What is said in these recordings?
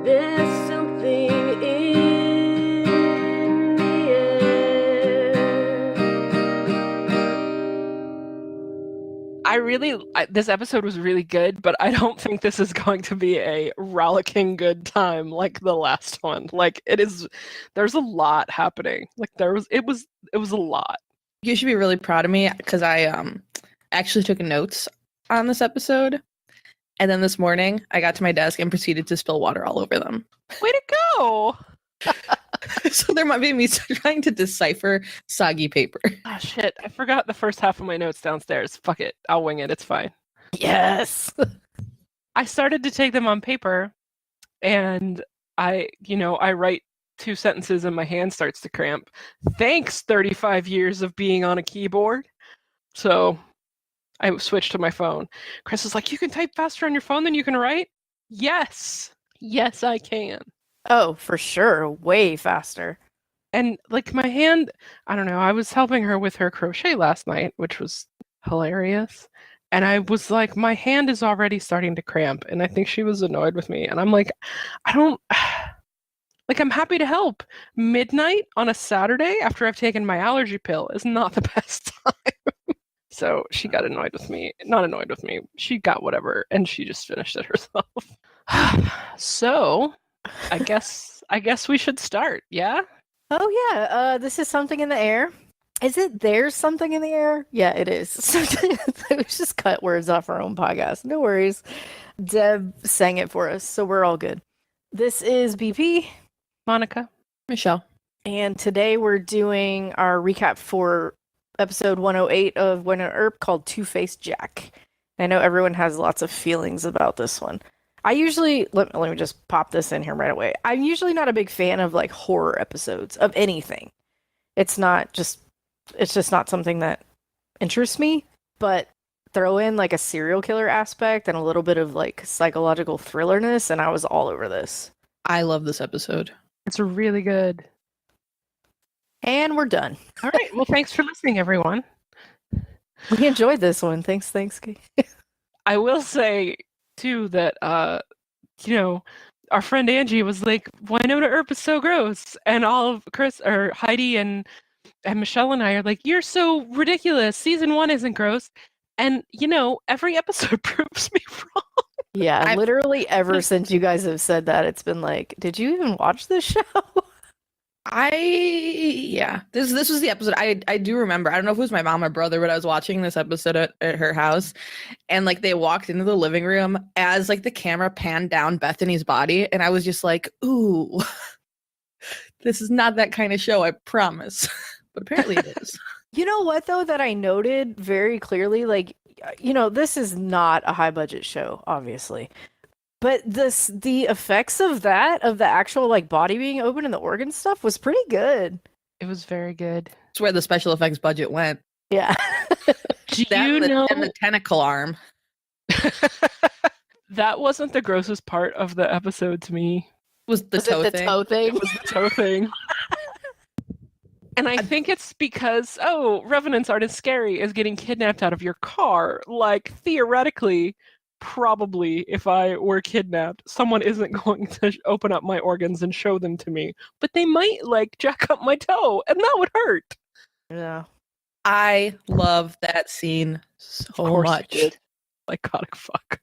There's something in the air. This episode was really good, but I don't think this is going to be a rollicking good time like the last one. Like it is, there's a lot happening. Like it was a lot. You should be really proud of me because I actually took notes on this episode. And then this morning, I got to my desk and proceeded to spill water all over them. Way to go! So there might be me trying to decipher soggy paper. Oh, shit. I forgot the first half of my notes downstairs. Fuck it. I'll wing it. It's fine. Yes! I started to take them on paper, and I write 2 sentences and my hand starts to cramp. Thanks, 35 years of being on a keyboard. So I switched to my phone. Chris is like, you can type faster on your phone than you can write? Yes. Yes, I can. Oh, for sure. Way faster. And like my hand, I don't know, I was helping her with her crochet last night, which was hilarious. And I was like, my hand is already starting to cramp. And I think she was annoyed with me. And I'm like, I'm happy to help. Midnight on a Saturday after I've taken my allergy pill is not the best time. So she got annoyed with me. Not annoyed with me. She got whatever, and she just finished it herself. So, I guess we should start, yeah? Oh, yeah. This is Something in the Air. Is it There's Something in the Air? Yeah, it is. We just cut words off our own podcast. No worries. Deb sang it for us, so we're all good. This is BP. Monica. Michelle. And today we're doing our recap for episode 108 of Wynonna Earp called Two-Faced Jack. I know everyone has lots of feelings about this one. I usually, let me just pop this in here right away. I'm usually not a big fan of like horror episodes of anything. It's just not something that interests me, but throw in like a serial killer aspect and a little bit of like psychological thrillerness and I was all over this. I love this episode. It's really good. And we're done. All right. Well, thanks for listening, everyone. We enjoyed this one. Thanks. I will say, too, that, our friend Angie was like, Wynonna Earp is so gross. And all of Heidi and Michelle and I are like, you're so ridiculous. Season 1 isn't gross. And, every episode proves me wrong. Yeah, literally ever since you guys have said that, it's been like, did you even watch this show? This was the episode I do remember. I don't know if it was my mom or brother, but I was watching this episode at her house, and like they walked into the living room as like the camera panned down Bethany's body, and I was just like, ooh, this is not that kind of show, I promise. But apparently it is. You know what though, that I noted very clearly, like, this is not a high budget show, obviously. But the effects of the actual like body being open and the organ stuff was pretty good. It was very good. It's where the special effects budget went. Yeah. And the tentacle arm. That wasn't the grossest part of the episode to me. Was it the toe thing? It was the toe thing. And I think it's because, revenants aren't as scary as getting kidnapped out of your car. Like, theoretically, probably, if I were kidnapped, someone isn't going to open up my organs and show them to me. But they might, like, jack up my toe, and that would hurt. Yeah. I love that scene so much. Psychotic fuck.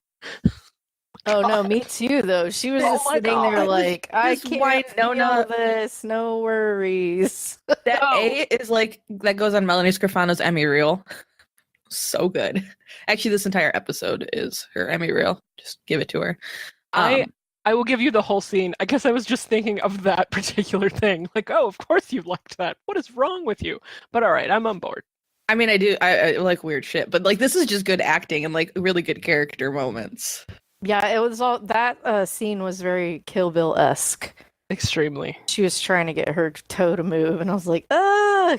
Oh no, me too though. She was just sitting there like, I can't feel this, no worries. That A is like, that goes on Melanie Scrofano's Emmy reel. So good. Actually, this entire episode is her Emmy reel. Just give it to her. I will give you the whole scene. I guess I was just thinking of that particular thing. Like, of course you liked that. What is wrong with you? But all right, I'm on board. I mean, I do. I like weird shit, but like this is just good acting and like really good character moments. Yeah, it was all that scene was very Kill Bill-esque. Extremely. She was trying to get her toe to move, and I was like, ah!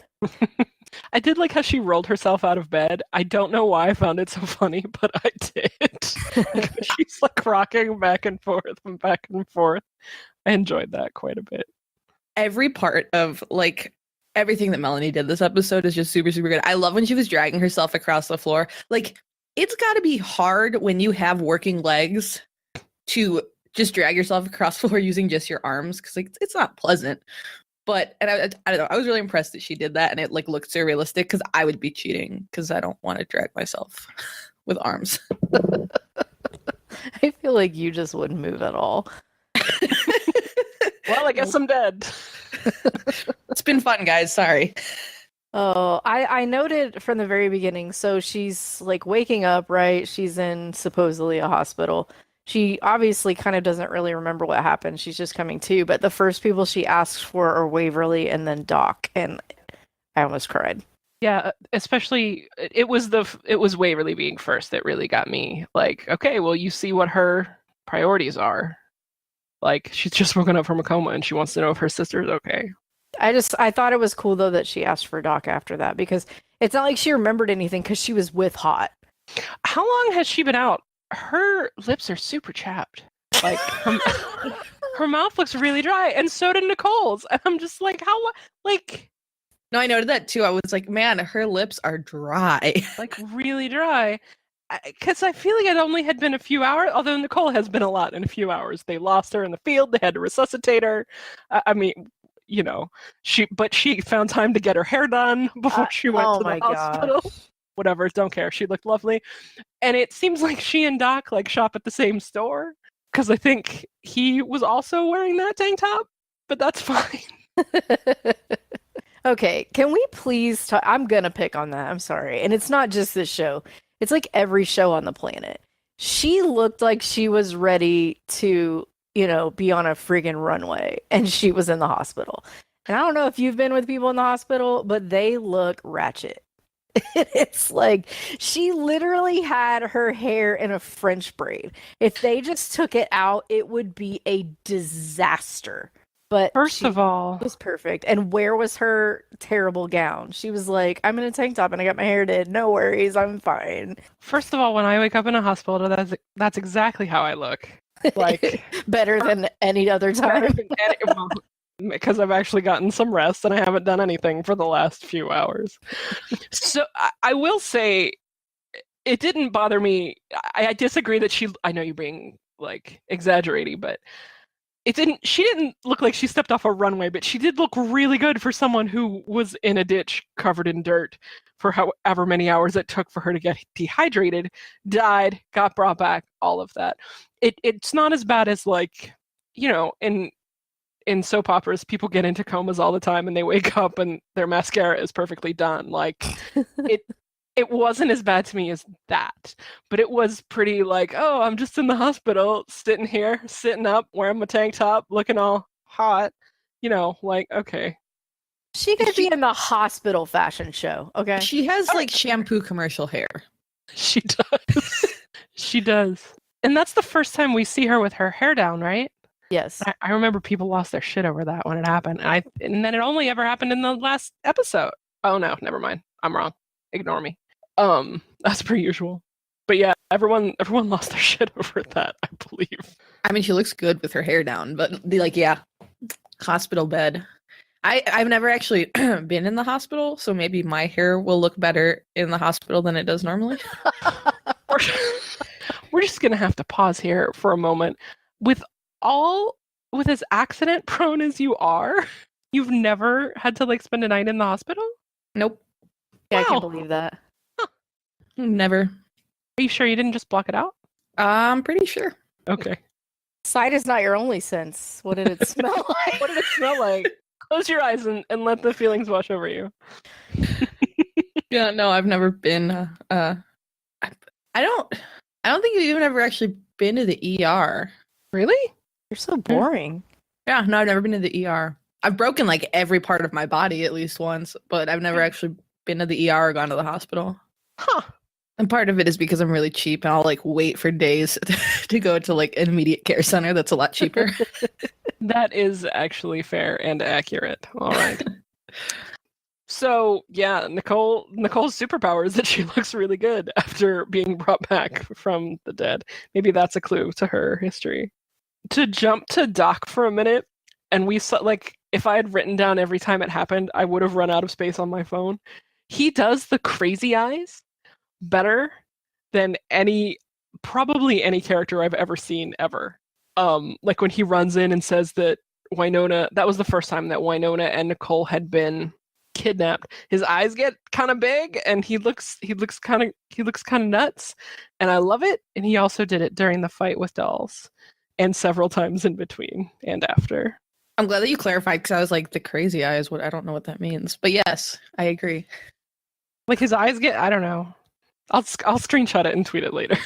I did like how she rolled herself out of bed. I don't know why I found it so funny, but I did. She's like rocking back and forth and back and forth. I enjoyed that quite a bit. Every part of like everything that Melanie did this episode is just super, super good. I love when she was dragging herself across the floor. Like, it's got to be hard when you have working legs to just drag yourself across the floor using just your arms because like it's not pleasant. But and I don't know, I was really impressed that she did that, and it like looked so realistic because I would be cheating because I don't want to drag myself with arms. I feel like you just wouldn't move at all. Well, I guess I'm dead. It's been fun, guys. Sorry. Oh, I noted from the very beginning. So she's like waking up, right? She's in supposedly a hospital. She obviously kind of doesn't really remember what happened. She's just coming to, but the first people she asks for are Waverly and then Doc, and I almost cried. Yeah, especially it was Waverly being first that really got me. Like, okay, well, you see what her priorities are. Like, she's just woken up from a coma and she wants to know if her sister's okay. I thought it was cool though that she asked for Doc after that because it's not like she remembered anything because she was with Hot. How long has she been out? Her lips are super chapped. Like, her mouth looks really dry, and so did Nicole's. And I'm just like, how, like... No, I noted that too. I was like, man, her lips are dry. Like, really dry. Because I feel like it only had been a few hours, although Nicole has been a lot in a few hours. They lost her in the field. They had to resuscitate her. I mean, you know, she found time to get her hair done before she went to the hospital. Gosh. Whatever, don't care. She looked lovely. And it seems like she and Doc like shop at the same store because I think he was also wearing that tank top, but that's fine. Okay, can we please talk? I'm gonna pick on that. I'm sorry. And it's not just this show. It's like every show on the planet. She looked like she was ready to, be on a friggin' runway and she was in the hospital. And I don't know if you've been with people in the hospital, but they look ratchet. It's like she literally had her hair in a French braid. If they just took it out, it would be a disaster. But First of all, it was perfect. And where was her terrible gown? She was like, I'm in a tank top and I got my hair did. No worries, I'm fine. first of all, when I wake up in a hospital, that's exactly how I look. Like better than any other time. Because I've actually gotten some rest and I haven't done anything for the last few hours. So I will say it didn't bother me. I disagree that I know you're being like exaggerating, but she didn't look like she stepped off a runway, but she did look really good for someone who was in a ditch covered in dirt for however many hours it took for her to get dehydrated, died, got brought back, all of that. It's not as bad as like, in soap operas, people get into comas all the time and they wake up and their mascara is perfectly done. Like it wasn't as bad to me as that, but it was pretty like, oh, I'm just in the hospital, sitting here, sitting up, wearing my tank top, looking all hot, like, okay. She could be in the hospital fashion show, okay? She has like shampoo commercial hair. She does. She does. And that's the first time we see her with her hair down, right? Yes. I remember people lost their shit over that when it happened. And then it only ever happened in the last episode. Oh no, never mind. I'm wrong. Ignore me. That's per usual. But yeah, everyone lost their shit over that, I believe. I mean, she looks good with her hair down, but hospital bed. I've never actually been in the hospital, so maybe my hair will look better in the hospital than it does normally. We're just gonna have to pause here for a moment. With as accident prone as you are, you've never had to like spend a night in the hospital? Nope. Yeah, Wow. I can't believe that. Never. Are you sure you didn't just block it out? I'm pretty sure. Okay. Sight is not your only sense. What did it smell like? What did it smell like? Close your eyes and let the feelings wash over you. Yeah, no, I've never been. I don't think you've even ever actually been to the ER. Really? You're so boring. Yeah, no, I've never been to the ER. I've broken like every part of my body at least once, but I've never actually been to the ER or gone to the hospital. Huh. And part of it is because I'm really cheap and I'll like wait for days to go to like an immediate care center that's a lot cheaper. That is actually fair and accurate. All right. So yeah, Nicole's superpower is that she looks really good after being brought back from the dead. Maybe that's a clue to her history. To jump to Doc for a minute, and we saw like if I had written down every time it happened, I would have run out of space on my phone. He does the crazy eyes better than probably any character I've ever seen ever. like when he runs in and says that Wynonna, that was the first time that Wynonna and Nicole had been kidnapped. His eyes get kind of big and he looks kind of nuts, and I love it. And he also did it during the fight with dolls and several times in between and after. I'm glad that you clarified, because I was like, the crazy eyes, what, I don't know what that means. But yes, I agree. Like his eyes get, I don't know. I'll screenshot it and tweet it later.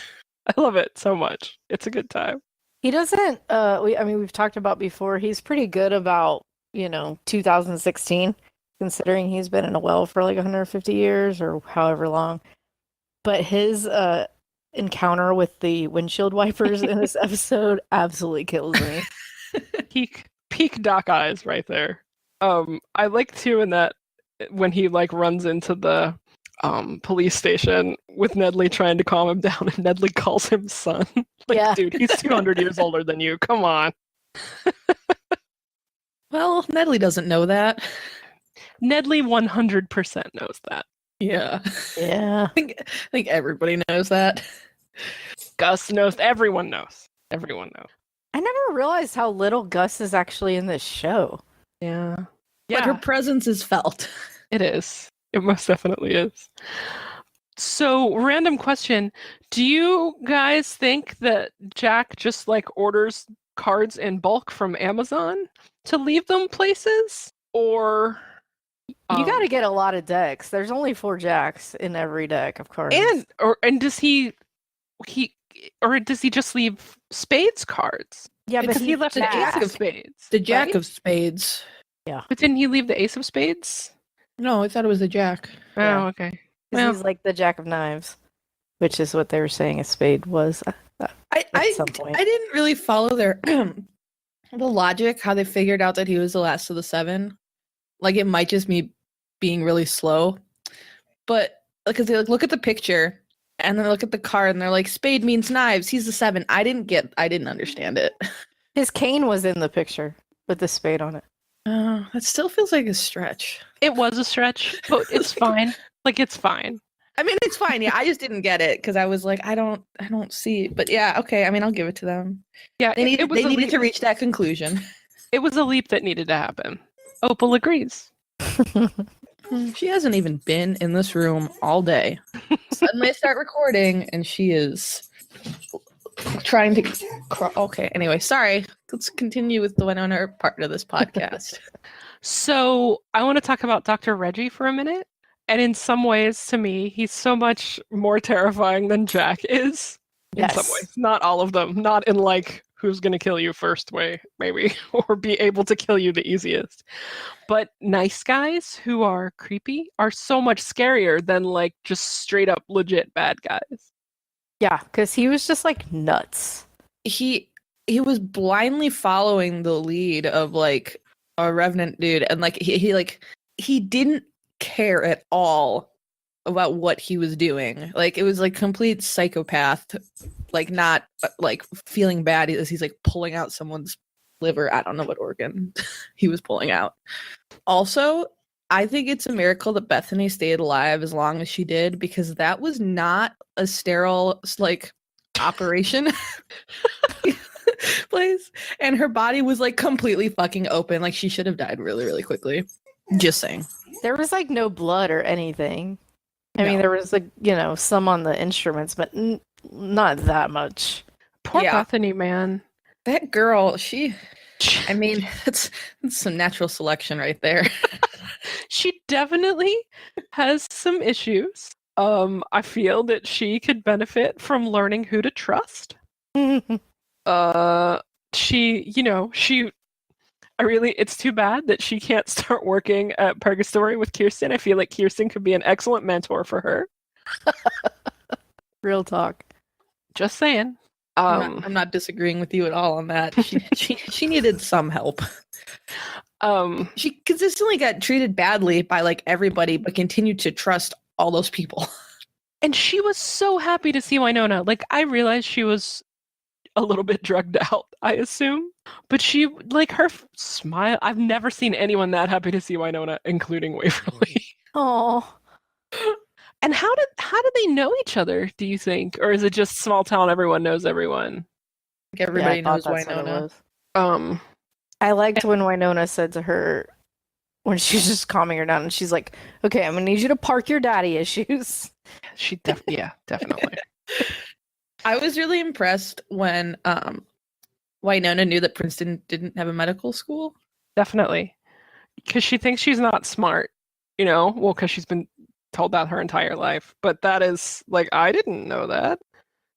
I love it so much. It's a good time. He doesn't, we've talked about before, he's pretty good about, 2016, considering he's been in a well for like 150 years or however long. But his encounter with the windshield wipers in this episode absolutely kills me. Peak Doc eyes right there. I like too in that when he like runs into the police station with Nedley trying to calm him down, and Nedley calls him son. Dude, he's 200 years older than you. Come on. Well, Nedley doesn't know that. Nedley 100% knows that. Yeah. Yeah. I think everybody knows that. Gus knows. Everyone knows. Everyone knows. I never realized how little Gus is actually in this show. Yeah. But her presence is felt. It is. It most definitely is. So, random question. Do you guys think that Jack just like orders cards in bulk from Amazon to leave them places? Or You got to get a lot of decks. There's only 4 Jacks in every deck of cards. And does he just leave spades cards? Yeah, but Because he left The the ace Jack. of spades. The Jack right? of Spades. Yeah. But didn't he leave the ace of spades? No, I thought it was the Jack. Yeah. Oh, okay. 'Cause Well, he's like the Jack of Knives, which is what they were saying a spade was. I some point. didn't really follow their the logic, how they figured out that he was the last of the 7. Like, it might just be being really slow. But because they like look at the picture and then they look at the card and they're like, spade means knives. He's the 7. I didn't understand it. His cane was in the picture with the spade on it. That still feels like a stretch. it was a stretch, but it's fine. Like, it's fine. I mean, it's fine. Yeah, I just didn't get it because I was like, I don't see. But yeah, okay. I mean, I'll give it to them. Yeah, They needed was a to leap. reach that conclusion. It was a leap that needed to happen. Opal agrees. She hasn't even been in this room all day. Suddenly I start recording and she is trying to okay, anyway, sorry. Let's continue with the Wynonna Earp part of this podcast. So I want to talk about Dr. Reggie for a minute. And in some ways, to me, he's so much more terrifying than Jack is. In some ways. Not all of them. Not in like, who's going to kill you first way, maybe. Or be able to kill you the easiest. But nice guys who are creepy are so much scarier than like just straight up legit bad guys. Yeah, because he was just like nuts. He was blindly following the lead of like a revenant dude, and like he didn't care at all about what he was doing. Like, it was like complete psychopath, like not like feeling bad as he's like pulling out someone's liver. I don't know what organ he was pulling out. Also, I think it's a miracle that Bethany stayed alive as long as she did, because that was not a sterile like operation place, and her body was like completely fucking open. Like, she should have died really, really quickly. Just saying. There was like no blood or anything. I mean, No. there was like, some on the instruments, but not that much. Poor Yeah. Bethany, man. That girl, I mean, it's some natural selection right there. She definitely has some issues. I feel that she could benefit from learning who to trust. It's too bad that she can't start working at Purgatory with Kirsten. I feel like Kirsten could be an excellent mentor for her. Real talk. Just saying. I'm not disagreeing with you at all on that. She needed some help. She consistently got treated badly by like everybody, but continued to trust all those people. And she was so happy to see Wynonna. Like, I realized she was a little bit drugged out, I assume. But she, like, her smile, I've never seen anyone that happy to see Wynonna, including Waverly. Oh, And how did they know each other, do you think? Or is it just small town, everyone knows everyone? Like everybody Yeah, I knows thought that's what it Wynonna. was. Um, I liked when Wynonna said to her when she was just calming her down, and she's like, "Okay, I'm gonna need you to park your daddy issues." yeah, definitely. I was really impressed when Wynonna knew that Princeton didn't have a medical school. Definitely. Because she thinks she's not smart, you know? Well, because she's been told that her entire life. But that is, like, I didn't know that.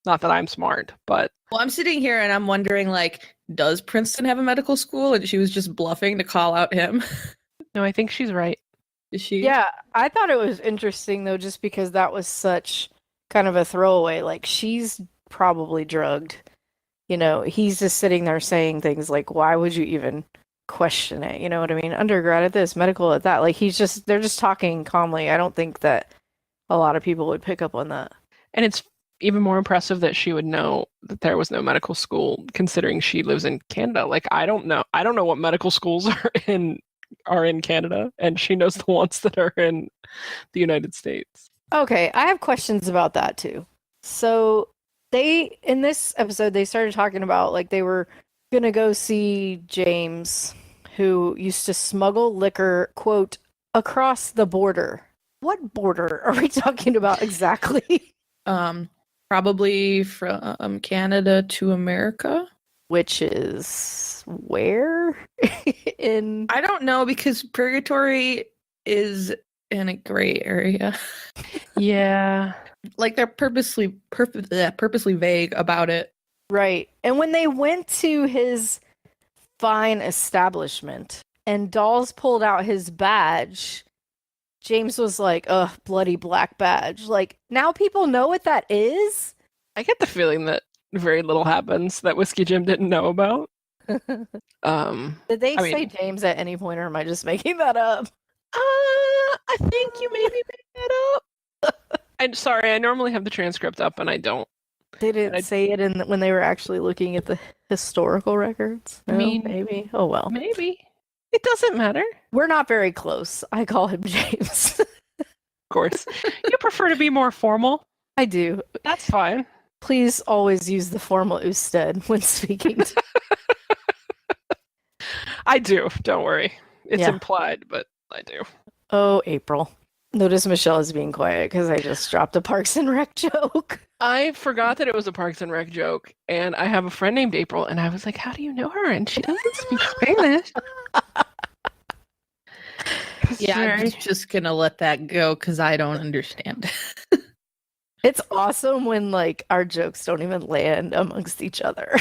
Not that I'm smart, but Well, I'm sitting here and I'm wondering, like, does Princeton have a medical school? And she was just bluffing to call out him. no, I think she's right. Is she? Yeah, I thought it was interesting though, just because that was such kind of a throwaway. Like, she's probably drugged. You know, he's just sitting there saying things like, "Why would you even question it?" You know what I mean? Undergrad at this, medical at that. Like, they're just talking calmly. I don't think that a lot of people would pick up on that. And it's even more impressive that she would know that there was no medical school, considering she lives in Canada. Like, I don't know what medical schools are in Canada, and she knows the ones that are in the United States. Okay, I have questions about that too. So in this episode, they started talking about like they were gonna go see James, who used to smuggle liquor, quote, across the border. What border are we talking about exactly? Probably from Canada to America. Which is where? In I don't know because Purgatory is in a gray area. Yeah. Like they're purposely vague about it. Right. And when they went to his fine establishment and Dawes pulled out his badge, James was like, "Ugh, bloody black badge." Like, now people know what that is? I get the feeling that very little happens that Whiskey Jim didn't know about. Did they I say mean, James at any point, or am I just making that up? I think you maybe made that up. I'm sorry, I normally have the transcript up and I don't. They didn't say it when they were actually looking at the historical records? No, I mean, maybe. Oh, well. Maybe. It doesn't matter. We're not very close. I call him James. Of course. You prefer to be more formal? I do. That's fine. Please always use the formal usted when speaking. I do. Don't worry. It's Yeah. implied, but I do. Oh, April. Notice Michelle is being quiet because I just dropped a Parks and Rec joke. I forgot that it was a Parks and Rec joke, and I have a friend named April, and I was like, how do you know her? And she doesn't speak Spanish. Yeah, I'm just gonna let that go because I don't understand. It's awesome when like our jokes don't even land amongst each other.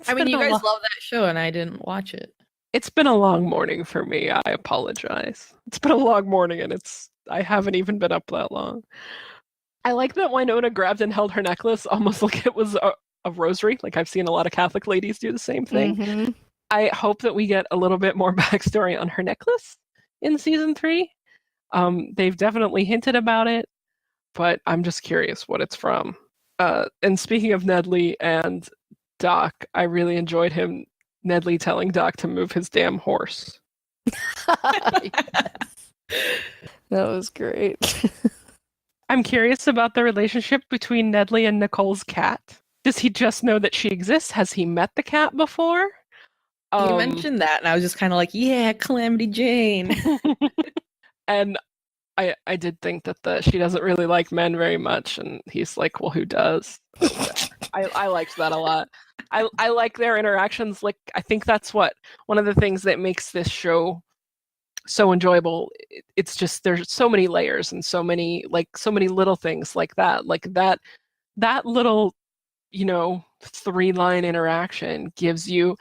I mean, you guys love that show, and I didn't watch it. It's been a long morning for me. I apologize. It's been a long morning, and I haven't even been up that long. I like that Wynonna grabbed and held her necklace almost like it was a rosary. Like I've seen a lot of Catholic ladies do the same thing. Mm-hmm. I hope that we get a little bit more backstory on her necklace in season 3. They've definitely hinted about it, but I'm just curious what it's from. And speaking of Nedley and Doc, I really enjoyed Nedley telling Doc to move his damn horse. Yes. That was great. I'm curious about the relationship between Nedley and Nicole's cat. Does he just know that she exists? Has he met the cat before? You mentioned that, and I was just kind of like, yeah, Calamity Jane. And I did think that she doesn't really like men very much, and he's like, well, who does? I liked that a lot. I like their interactions. Like, I think that's one of the things that makes this show so enjoyable. It's just there's so many layers and so many little things like that. Like that little, 3-line interaction gives you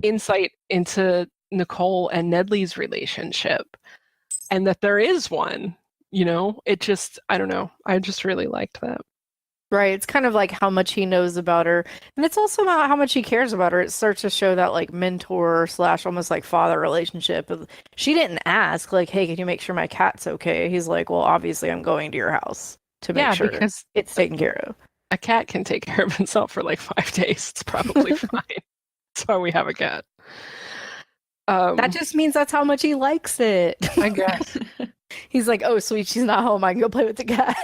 insight into Nicole and Nedley's relationship, and that there is one. It just, I don't know. I just really liked that. Right. It's kind of like how much he knows about her. And it's also about how much he cares about her. It starts to show that like mentor / almost like father relationship. She didn't ask like, hey, can you make sure my cat's okay? He's like, well, obviously I'm going to your house to make sure because it's taken care of. A cat can take care of himself for like 5 days. It's probably fine. That's why we have a cat. That just means that's how much he likes it. I guess. He's like, oh, sweet, she's not home. I can go play with the cat.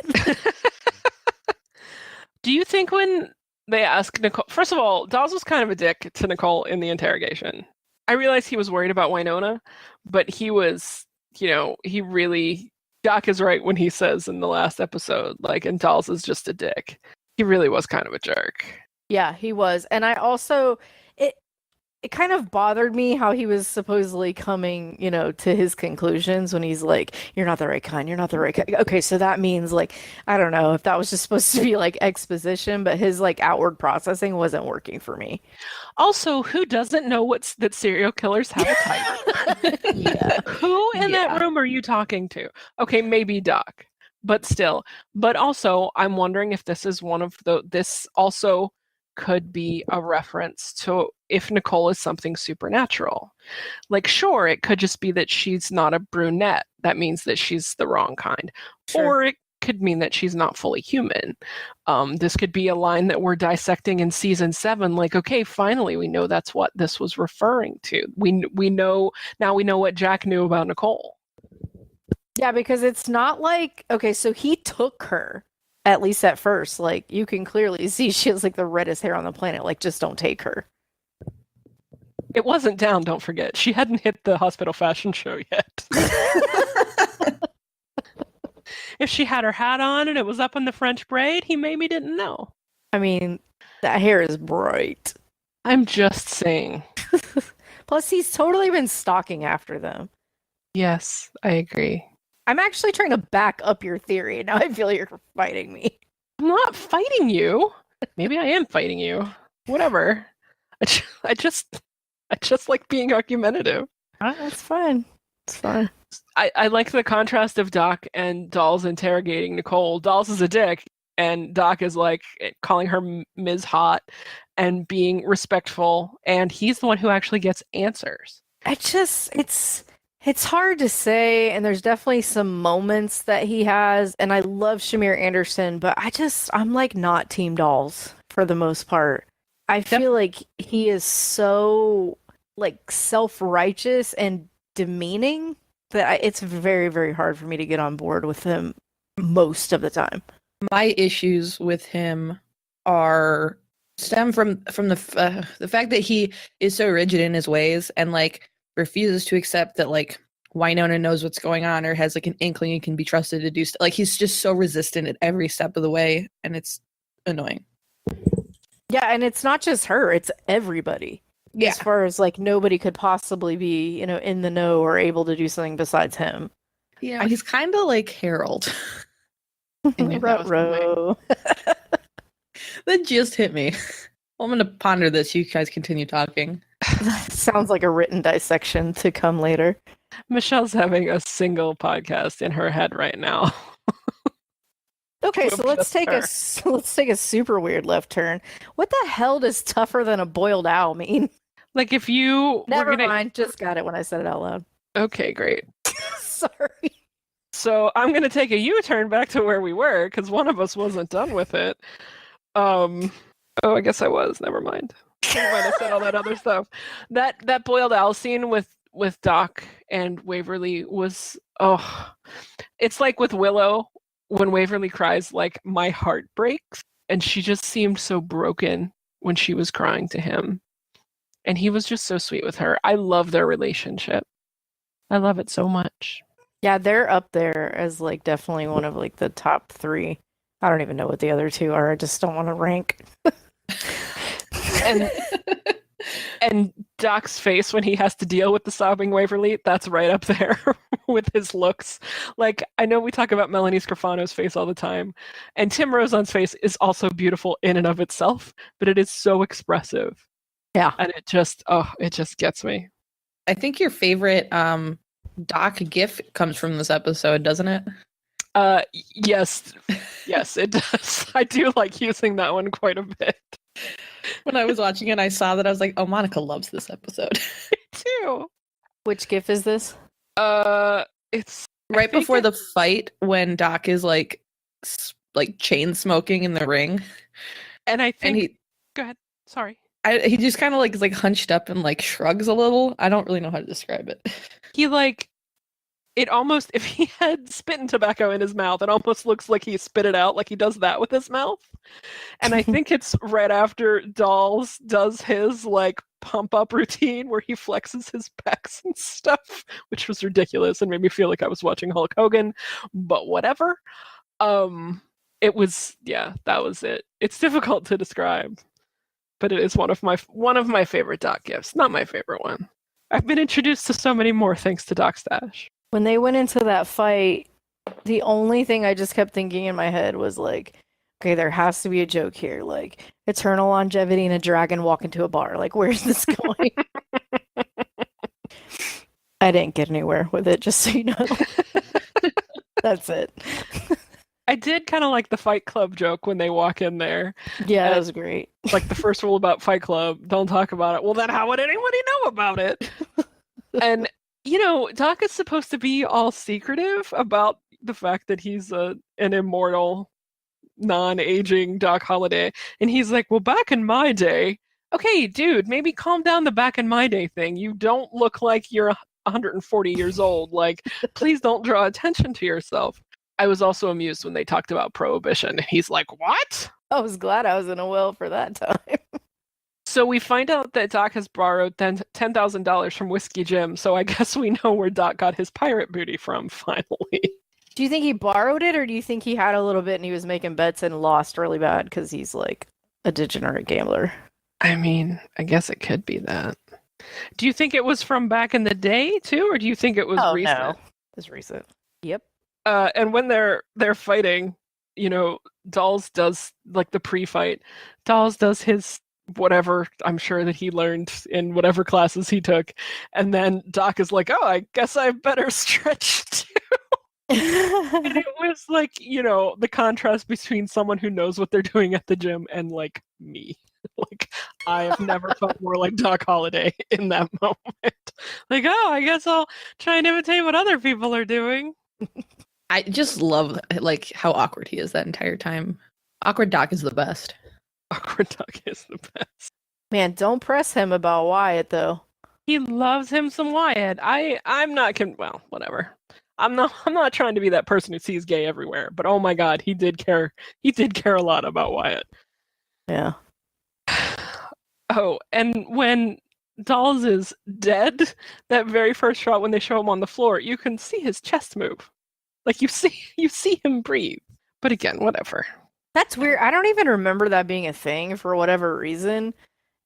Do you think when they ask Nicole. First of all, Dawes was kind of a dick to Nicole in the interrogation. I realized he was worried about Wynonna, but he was, he really. Doc is right when he says in the last episode, like, and Dawes is just a dick. He really was kind of a jerk. Yeah, he was. And I also it kind of bothered me how he was supposedly coming, to his conclusions when he's like, you're not the right kind, you're not the right kind. Okay, so that means like, I don't know if that was just supposed to be like exposition, but his like outward processing wasn't working for me. Also, who doesn't know that serial killers have a type? Yeah. Who in that room are you talking to? Okay, maybe Doc, but still. But also, I'm wondering if this is this also could be a reference to if Nicole is something supernatural. Like, sure, it could just be that she's not a brunette. That means that she's the wrong kind. Sure. Or it could mean that she's not fully human. This could be a line that we're dissecting in season 7. Like, okay, finally, we know that's what this was referring to. We know what Jack knew about Nicole. Yeah, because it's not like, okay, so he took her, at least at first. Like, you can clearly see she has like the reddest hair on the planet. Like, just don't take her. It wasn't down, don't forget. She hadn't hit the hospital fashion show yet. If she had her hat on and it was up in the French braid, he maybe didn't know. I mean, that hair is bright. I'm just saying. Plus, he's totally been stalking after them. Yes, I agree. I'm actually trying to back up your theory. Now I feel you're fighting me. I'm not fighting you. Maybe I am fighting you. Whatever. I just like being argumentative. That's fine. It's fine. I like the contrast of Doc and Dawes interrogating Nicole. Dawes is a dick, and Doc is like calling her Ms. Hot and being respectful, and he's the one who actually gets answers. It's hard to say, and there's definitely some moments that he has, and I love Shamir Anderson, but I'm like not Team Dawes for the most part. I feel like he is so like self-righteous and demeaning that it's very, very hard for me to get on board with him most of the time. My issues with him stem from the fact that he is so rigid in his ways and like refuses to accept that like Wynonna knows what's going on or has like an inkling and can be trusted to do stuff. Like he's just so resistant at every step of the way, and it's annoying. Yeah, and it's not just her; it's everybody. Yeah. As far as like nobody could possibly be, in the know or able to do something besides him. Yeah, he's kind of like Harold. Ruh-roh. That just hit me. I'm gonna ponder this. You guys continue talking. Sounds like a written dissection to come later. Michelle's having a single podcast in her head right now. Okay, so let's take a super weird left turn. What the hell does tougher than a boiled owl mean? Like if you Never mind, just got it when I said it out loud. Okay, great. Sorry. So I'm going to take a U-turn back to where we were because one of us wasn't done with it. Oh, I guess I was. Never mind. I might have said all that other stuff. That boiled owl scene with Doc and Waverly was it's like with Willow when Waverly cries like my heart breaks, and she just seemed so broken when she was crying to him. And he was just so sweet with her. I love their relationship. I love it so much. Yeah, they're up there as like definitely one of like the top 3. I don't even know what the other 2 are. I just don't want to rank. And Doc's face when he has to deal with the sobbing Waverly, that's right up there with his looks. Like, I know we talk about Melanie Scrofano's face all the time, and Tim Rozon's face is also beautiful in and of itself, but it is so expressive. Yeah. And it just gets me. I think your favorite Doc gif comes from this episode, doesn't it? Yes, it does. I do like using that one quite a bit. When I was watching it, I saw that. I was like, oh, Monica loves this episode. Me too. Which gif is this? It's right before the fight when Doc is like chain smoking in the ring. And I think... And go ahead. Sorry. He just kind of like is like hunched up and like shrugs a little. I don't really know how to describe it. He like it almost, if he had spitting tobacco in his mouth, it almost looks like he spit it out, like he does that with his mouth. And I think it's right after Dolls does his like pump up routine where he flexes his pecs and stuff, which was ridiculous and made me feel like I was watching Hulk Hogan, but whatever. It was, yeah, that was it. It's difficult to describe, but it is one of my favorite Doc gifts. Not my favorite one. I've been introduced to so many more thanks to Doc Stash. When they went into that fight, the only thing I just kept thinking in my head was like, okay, there has to be a joke here. Like, eternal longevity and a dragon walk into a bar. Like, where's this going? I didn't get anywhere with it, just so you know. That's it. I did kind of like the Fight Club joke when they walk in there. Yeah, that was great. Like the first rule about Fight Club, don't talk about it. Well, then how would anybody know about it? And, you know, Doc is supposed to be all secretive about the fact that he's an immortal, non-aging Doc Holliday. And he's like, well, back in my day, okay, dude, maybe calm down the back in my day thing. You don't look like you're 140 years old. Like, please don't draw attention to yourself. I was also amused when they talked about prohibition. He's like, what? I was glad I was in a well for that time. So we find out that Doc has borrowed $10,000 from Whiskey Jim, so I guess we know where Doc got his pirate booty from, finally. Do you think he borrowed it, or do you think he had a little bit and he was making bets and lost really bad because he's like a degenerate gambler? I mean, I guess it could be that. Do you think it was from back in the day, too, or do you think it was recent? No. It's recent. Yep. And when they're fighting, you know, Dolls does, like, the pre-fight. Dolls does his whatever, I'm sure that he learned in whatever classes he took. And then Doc is like, oh, I guess I better stretch too. And it was like, you know, the contrast between someone who knows what they're doing at the gym and like me. Like, I have never felt more like Doc Holliday in that moment. Like, oh, I guess I'll try and imitate what other people are doing. I just love like how awkward he is that entire time. Awkward Doc is the best. Awkward Doc is the best. Man, don't press him about Wyatt though. He loves him some Wyatt. I'm not well, whatever. I'm not trying to be that person who sees gay everywhere, but oh my god, he did care a lot about Wyatt. Yeah. Oh, and when Dolls is dead, that very first shot when they show him on the floor, you can see his chest move. Like you see him breathe. But again, whatever. That's weird. I don't even remember that being a thing for whatever reason.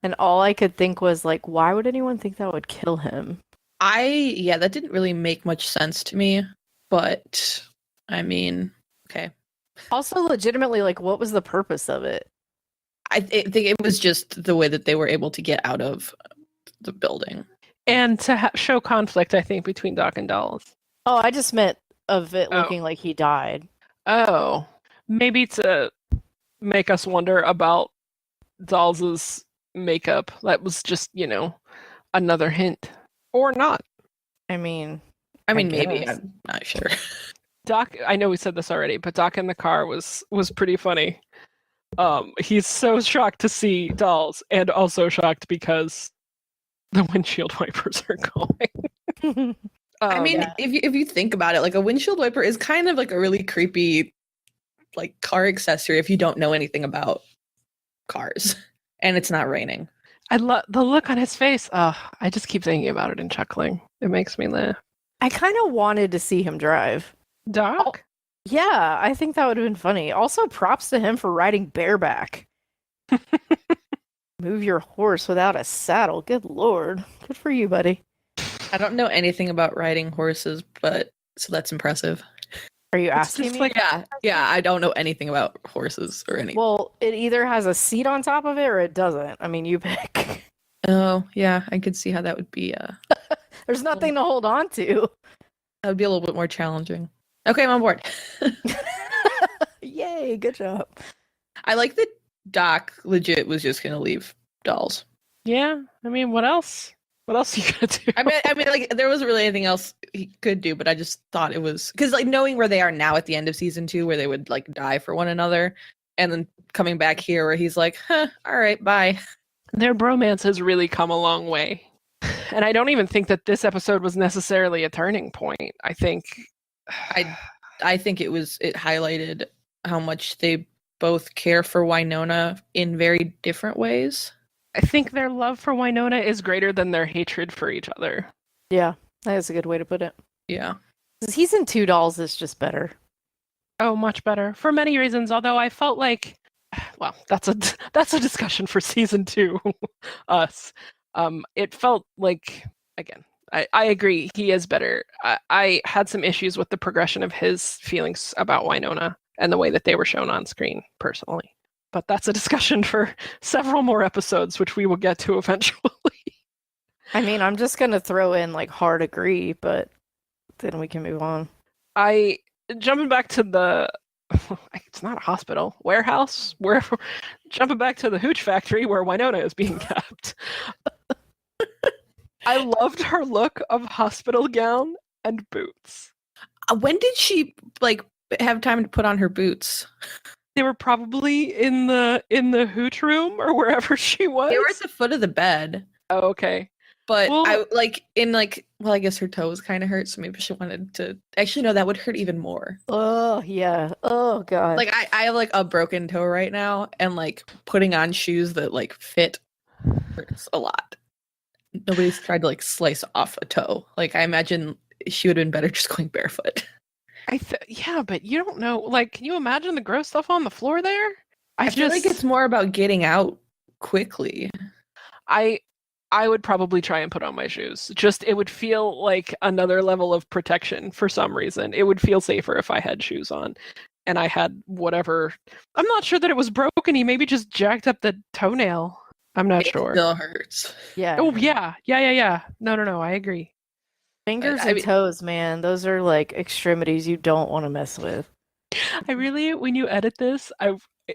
And all I could think was like, why would anyone think that would kill him? That didn't really make much sense to me, but I mean, okay. Also, legitimately, like, what was the purpose of it? I think it was just the way that they were able to get out of the building. And to show conflict, I think, between Doc and Dolls. Oh, I just meant of it looking like he died. Oh, maybe to make us wonder about Dolls' makeup. That was just, you know, another hint. Or not. I mean, maybe. guess. I'm not sure. Doc, I know we said this already, but Doc in the car was pretty funny. He's so shocked to see Dolls, and also shocked because the windshield wipers are going. I mean, yeah. if you think about it, like a windshield wiper is kind of like a really creepy, like car accessory if you don't know anything about cars, and it's not raining. I love the look on his face. I just keep thinking about it and chuckling. It makes me laugh. I kind of wanted to see him drive. Doc? Yeah, I think that would have been funny. Also, props to him for riding bareback. Move your horse without a saddle. Good lord. Good for you, buddy. I don't know anything about riding horses, but so that's impressive. Are you It's asking just me? like- Yeah, I don't know anything about horses or anything. Well, it either has a seat on top of it or it doesn't. I mean, you pick. Oh, yeah, I could see how that would be. There's nothing to hold on to. That would be a little bit more challenging. Okay, I'm on board. Yay, good job. I like that Doc legit was just gonna leave Dolls. Yeah, I mean, what else? What else are you gonna do? I mean, like there wasn't really anything else he could do, but I just thought it was because, like, knowing where they are now at the end of season 2, where they would like die for one another, and then coming back here where he's like, "Huh, all right, bye." Their bromance has really come a long way. And I don't even think that this episode was necessarily a turning point. I think I think it highlighted how much they both care for Wynonna in very different ways. I think their love for Wynonna is greater than their hatred for each other. Yeah, that's a good way to put it. Yeah. Season 2 Dolls is just better. Oh, much better for many reasons. Although I felt like, well, that's a discussion for season 2. Us. It felt like, again, I agree, he is better. I had some issues with the progression of his feelings about Wynonna and the way that they were shown on screen, personally. But that's a discussion for several more episodes, which we will get to eventually. I mean, I'm just going to throw in like hard agree, but then we can move on. Jumping back to the, it's not a hospital, warehouse, jumping back to the hooch factory where Wynonna is being kept. I loved her look of hospital gown and boots. When did she like have time to put on her boots? They were probably in the hooch room or wherever she was. They were at the foot of the bed. Oh, okay. But Well, I guess her toes kind of hurt, so maybe she wanted to. Actually, no, that would hurt even more. Oh, yeah. Oh, God. Like I have like a broken toe right now, and like putting on shoes that like fit hurts a lot. Nobody's tried to like slice off a toe. Like I imagine she would have been better just going barefoot. Yeah, but you don't know. Like, can you imagine the gross stuff on the floor there? I feel like it's more about getting out quickly. I would probably try and put on my shoes. Just, it would feel like another level of protection for some reason. It would feel safer if I had shoes on and I had whatever. I'm not sure that it was broken. He maybe just jacked up the toenail. I'm not sure. It still hurts. Yeah. Oh, yeah. No, I agree. Fingers I and mean- toes, man. Those are like extremities you don't want to mess with. I really, when you edit this,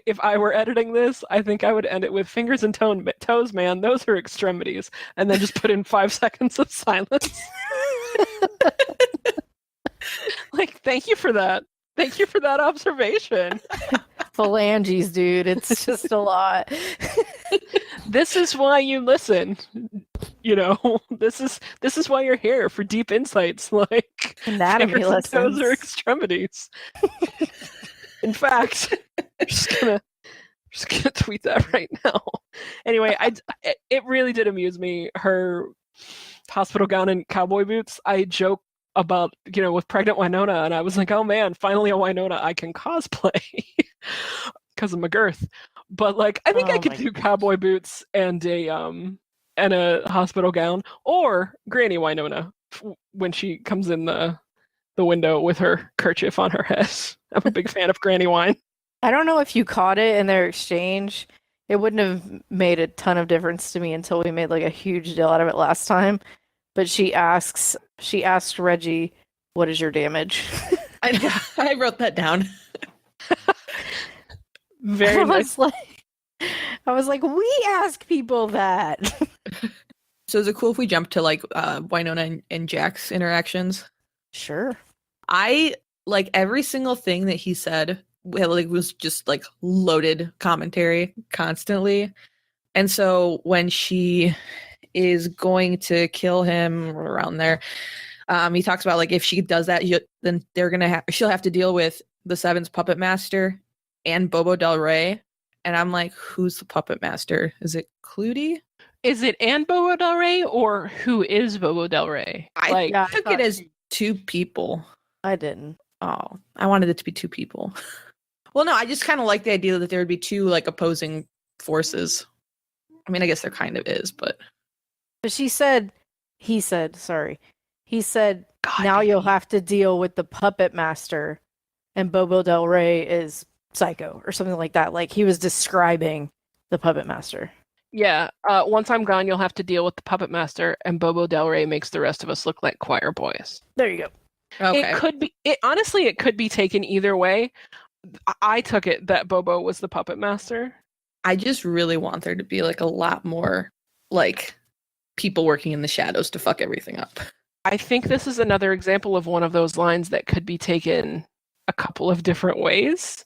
if I were editing this, I think I would end it with fingers and toes, man. Those are extremities. And then just put in 5 seconds of silence. Like, thank you for that. Thank you for that observation. Phalanges, dude. It's just a lot. This is why you listen. You know, this is why you're here, for deep insights like Anatomy fingers and toes lessons. or extremities. In fact, I'm just gonna tweet that right now. Anyway, it really did amuse me. Her hospital gown and cowboy boots. I joke about, with pregnant Wynonna, and I was like, oh man, finally a Wynonna I can cosplay because of my girth. But like, I think I could do cowboy boots and a hospital gown, or Granny Wynonna when she comes in the window with her kerchief on her head. I'm a big fan of Granny Wine. I don't know if you caught it in their exchange. It wouldn't have made a ton of difference to me until we made like a huge deal out of it last time. But she asked Reggie, "What is your damage?" I wrote that down. Very nice. I was like, we ask people that. So is it cool if we jump to like Wynonna and Jack's interactions? Sure. I like every single thing that he said. Like was just like loaded commentary constantly. And so when she is going to kill him around there, he talks about like if she does that, then she'll have to deal with the Seven's puppet master and Bobo Del Rey. And I'm like, who's the puppet master? Is it Clutie? Is it and Bobo Del Rey, or who is Bobo Del Rey? I took it as 2 people. I didn't. Oh, I wanted it to be 2 people. Well, no, I just kind of like the idea that there would be 2 like opposing forces. I mean, I guess there kind of is, but He said, God, now baby. you'll have to deal with the puppet master, and Bobo Del Rey is psycho or something like that. Like he was describing the puppet master. Yeah, once I'm gone, you'll have to deal with the puppet master, and Bobo Del Rey makes the rest of us look like choir boys. There you go. okay. It could be. Honestly, it could be taken either way. I took it that Bobo was the puppet master. I just really want there to be like a lot more like people working in the shadows to fuck everything up. I think this is another example of one of those lines that could be taken a couple of different ways.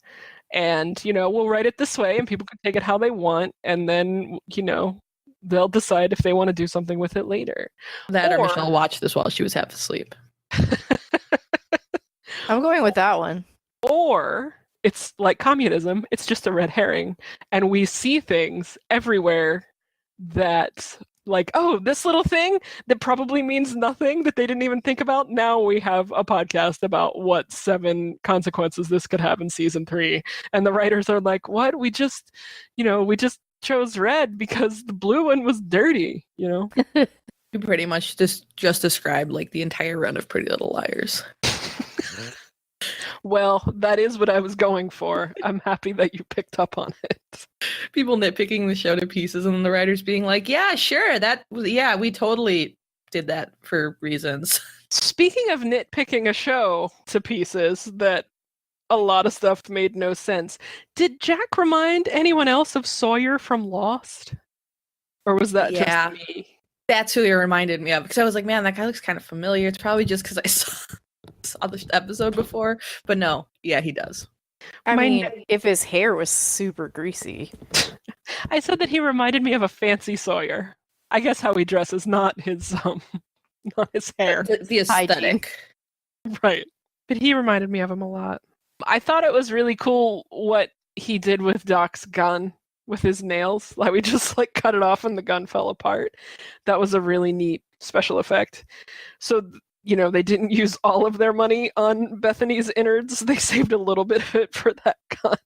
And, we'll write it this way and people can take it how they want. And then, they'll decide if they want to do something with it later. That or Or- Michelle watched this while she was half asleep. I'm going with that one. Or it's like communism, it's just a red herring. And we see things everywhere that, like, oh, this little thing that probably means nothing that they didn't even think about. Now we have a podcast about what 7 consequences this could have in season 3. And the writers are like, what? We just chose red because the blue one was dirty, you know? You pretty much just described like the entire run of Pretty Little Liars. Well, that is what I was going for. I'm happy that you picked up on it. People nitpicking the show to pieces and then the writers being like, yeah, sure, we totally did that for reasons. Speaking of nitpicking a show to pieces that a lot of stuff made no sense, did Jack remind anyone else of Sawyer from Lost? Or was that Yeah. just me? That's who they reminded me of, because I was like, man, that guy looks kind of familiar. It's probably just because I saw the episode before. But no, yeah, he does. I My mean, if his hair was super greasy. I said that he reminded me of a fancy Sawyer. I guess how he dresses, not his hair. The aesthetic. Right. But he reminded me of him a lot. I thought it was really cool what he did with Doc's gun with his nails. Like, we just like cut it off and the gun fell apart. That was a really neat special effect. So, they didn't use all of their money on Bethany's innards. They saved a little bit of it for that gun.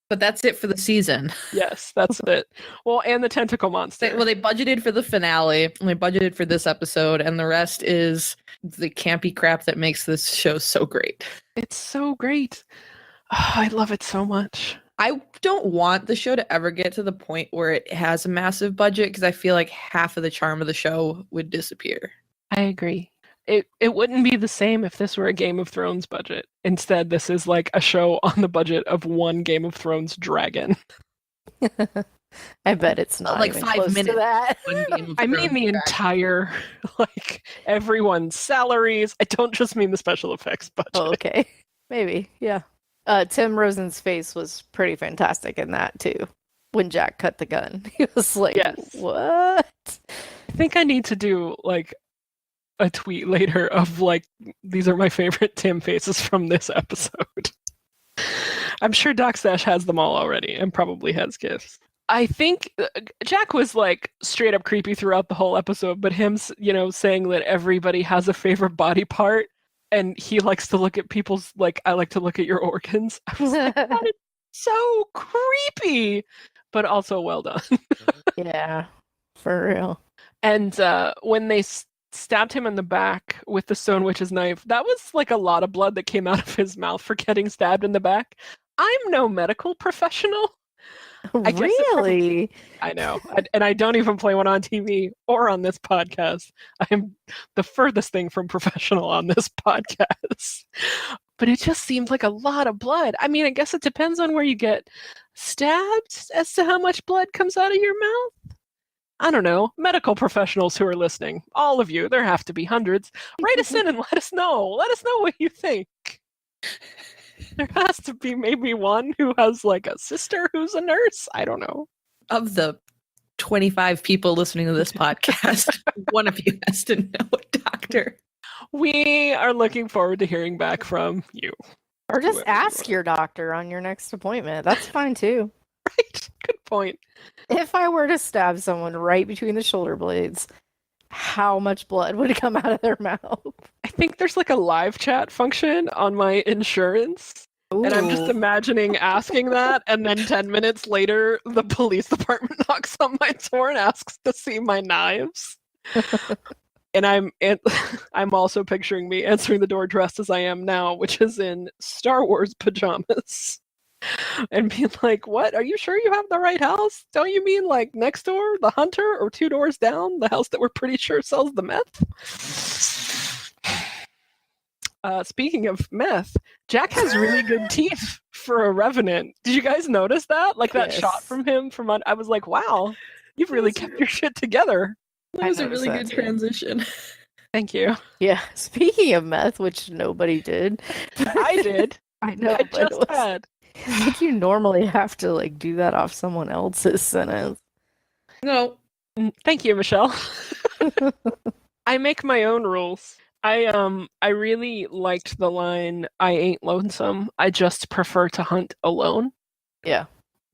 But that's it for the season. Yes, that's it. Well, and the tentacle monster. They budgeted for the finale, and they budgeted for this episode, and the rest is the campy crap that makes this show so great. It's so great. Oh, I love it so much. I don't want the show to ever get to the point where it has a massive budget, because I feel like half of the charm of the show would disappear. I agree. It wouldn't be the same if this were a Game of Thrones budget. Instead, this is like a show on the budget of one Game of Thrones dragon. I bet it's not Like even 5 close minutes. to that. One Game of I mean Thrones the dragon. entire, like, everyone's salaries. I don't just mean the special effects budget. Oh, okay. Maybe, yeah. Tim Rosen's face was pretty fantastic in that, too. When Jack cut the gun. He was like, Yes. what? I think I need to do, like, a tweet later of, like, these are my favorite Tim faces from this episode. I'm sure DocStash has them all already and probably has GIFs. I think Jack was, like, straight up creepy throughout the whole episode, but him, saying that everybody has a favorite body part and he likes to look at people's, like, I like to look at your organs. I was like, that is so creepy, but also well done. Yeah, for real. And when they stabbed him in the back with the Stone Witch's knife, that was like a lot of blood that came out of his mouth for getting stabbed in the back. I'm no medical professional. I guess Really? I know. And I don't even play one on TV or on this podcast. I am the furthest thing from professional on this podcast. But it just seemed like a lot of blood. I mean, I guess it depends on where you get stabbed as to how much blood comes out of your mouth. I don't know. Medical professionals who are listening, all of you, there have to be hundreds. Write us in and let us know. Let us know what you think. There has to be maybe one who has like a sister who's a nurse. I don't know. Of the 25 people listening to this podcast, one of you has to know a doctor. We are looking forward to hearing back from you. Or just Whoever you ask your doctor on your next appointment. That's fine, too. Right. Good point. If I were to stab someone right between the shoulder blades, how much blood would come out of their mouth? I think there's like a live chat function on my insurance. And I'm just Ooh. imagining asking that, and then 10 minutes later, the police department knocks on my door and asks to see my knives. And I'm also picturing me answering the door dressed as I am now, which is in Star Wars pajamas. And being like, what? Are you sure you have the right house? Don't you mean like next door, the Hunter, or 2 doors down, the house that we're pretty sure sells the meth? Speaking of meth, Jack has really good teeth for a Revenant. Did you guys notice that? Like that Yes. shot from him I was like, wow, you've really kept your shit together. That was a noticed really that good too. transition. Thank you. Yeah, speaking of meth, which nobody did. I did. I know, I but it just was, had. like you normally have to like do that off someone else's sentence. No, Thank you, Michelle. I make my own rules. I really liked the line, "I ain't lonesome. I just prefer to hunt alone." Yeah.